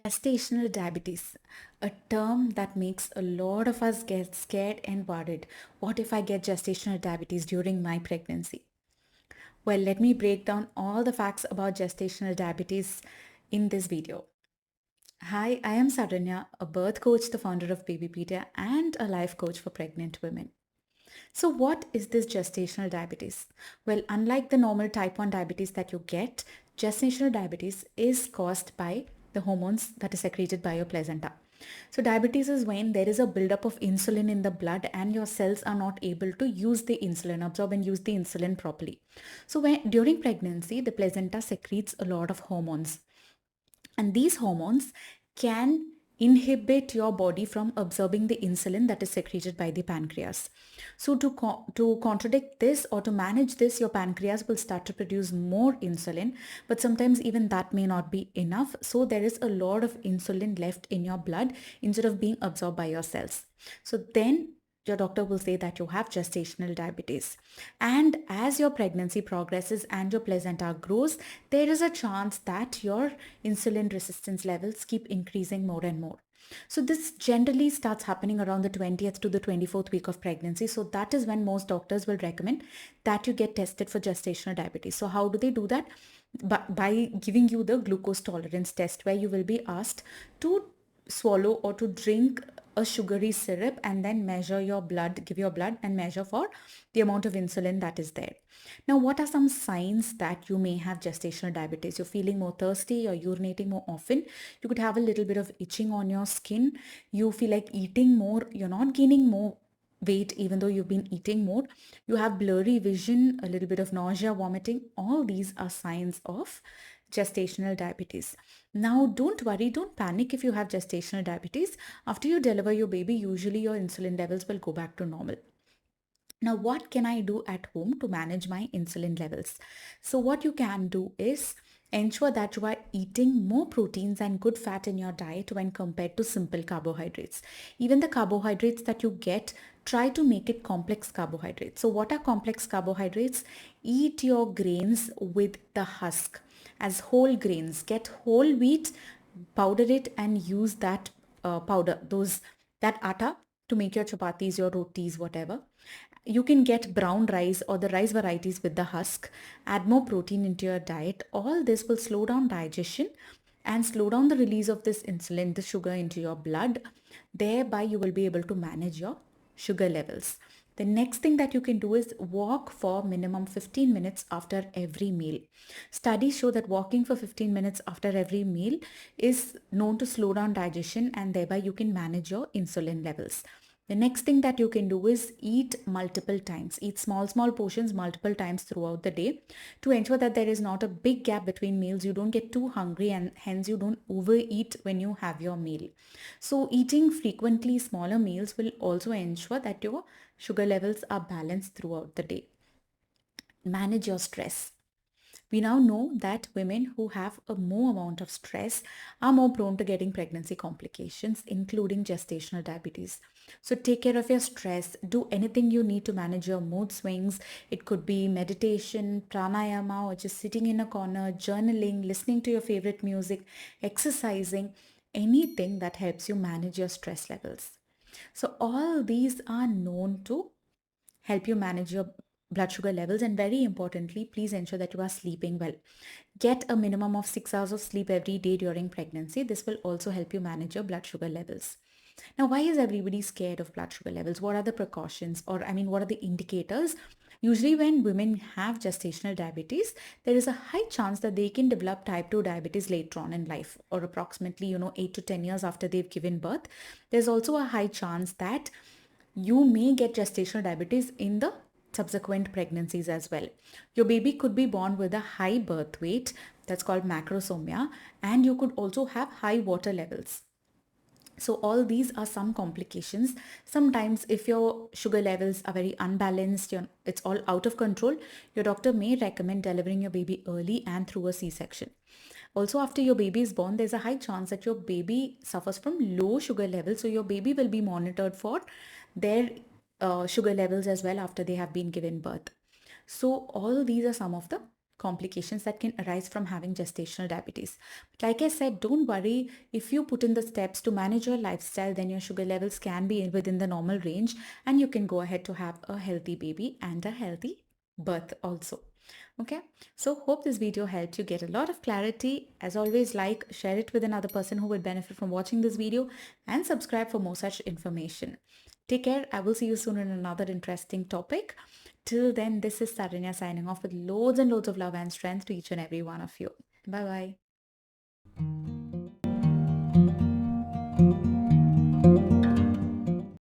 Gestational diabetes, a term that makes a lot of us get scared and worried. What if I get gestational diabetes during my pregnancy? Well, let me break down all the facts about gestational diabetes in this video. Hi, I am Saranya, a birth coach, the founder of Babypedia, and a life coach for pregnant women. So, what is this gestational diabetes? Well, unlike the normal type 1 diabetes that you get, gestational diabetes is caused by the hormones that is secreted by your placenta. So, diabetes is when there is a buildup of insulin in the blood and your cells are not able to use the insulin, absorb and use the insulin properly. So, when during pregnancy, the placenta secretes a lot of hormones, and these hormones can inhibit your body from absorbing the insulin that is secreted by the pancreas. So to contradict this or to manage this, your pancreas will start to produce more insulin, but sometimes even that may not be enough. So there is a lot of insulin left in your blood instead of being absorbed by your cells. So then your doctor will say that you have gestational diabetes. And as your pregnancy progresses and your placenta grows, there is a chance that your insulin resistance levels keep increasing more and more. So this generally starts happening around the 20th to the 24th week of pregnancy. So that is when most doctors will recommend that you get tested for gestational diabetes. So how do they do that? By giving you the glucose tolerance test, where you will be asked to swallow or to drink a sugary syrup and then measure your blood, give your blood and measure for the amount of insulin that is there. Now, what are some signs that you may have gestational diabetes? You're feeling more thirsty, you're urinating more often, you could have a little bit of itching on your skin, you feel like eating more, you're not gaining more weight even though you've been eating more, you have blurry vision, a little bit of nausea, vomiting. All these are signs of gestational diabetes. Now, don't worry, don't panic if you have gestational diabetes. After you deliver your baby, usually your insulin levels will go back to normal. Now, what can I do at home to manage my insulin levels? So, what you can do is ensure that you are eating more proteins and good fat in your diet when compared to simple carbohydrates. Even the carbohydrates that you get, try to make it complex carbohydrates. So, what are complex carbohydrates? Eat your grains with the husk as whole grains. Get whole wheat, powder it, and use that powder, that atta to make your chapatis, your rotis, whatever. You can get brown rice or the rice varieties with the husk. Add more protein into your diet. All this will slow down digestion and slow down the release of this insulin, the sugar into your blood. Thereby, you will be able to manage your sugar levels. The next thing that you can do is walk for minimum 15 minutes after every meal. Studies show that walking for 15 minutes after every meal is known to slow down digestion, and thereby you can manage your insulin levels. The next thing that you can do is eat multiple times. Eat small portions multiple times throughout the day to ensure that there is not a big gap between meals. You don't get too hungry and hence you don't overeat when you have your meal. So eating frequently smaller meals will also ensure that your sugar levels are balanced throughout the day. Manage your stress. We now know that women who have a more amount of stress are more prone to getting pregnancy complications, including gestational diabetes. So take care of your stress. Do anything you need to manage your mood swings. It could be meditation, pranayama, or just sitting in a corner, journaling, listening to your favorite music, exercising, anything that helps you manage your stress levels. So all these are known to help you manage your blood sugar levels, and very importantly, please ensure that you are sleeping well. Get a minimum of 6 hours of sleep every day during pregnancy. This will also help you manage your blood sugar levels. Now, why is everybody scared of blood sugar levels? What are the precautions, or what are the indicators? Usually when women have gestational diabetes, there is a high chance that they can develop type 2 diabetes later on in life, or approximately 8 to 10 years after they've given birth. There's also a high chance that you may get gestational diabetes in the subsequent pregnancies as well. Your baby could be born with a high birth weight, that's called macrosomia, and you could also have high water levels. So all these are some complications. Sometimes if your sugar levels are very unbalanced, it's all out of control, your doctor may recommend delivering your baby early and through a C-section. Also, after your baby is born, there's a high chance that your baby suffers from low sugar levels. So your baby will be monitored for their sugar levels as well after they have been given birth. So all these are some of the complications that can arise from having gestational diabetes. But like I said, don't worry. If you put in the steps to manage your lifestyle, then your sugar levels can be within the normal range and you can go ahead to have a healthy baby and a healthy birth also. Okay, so hope this video helped you get a lot of clarity. As always, like, share it with another person who would benefit from watching this video, and subscribe for more such information. Take care. I will see you soon in another interesting topic. Till then, this is Saranya signing off with loads and loads of love and strength to each and every one of you. Bye bye.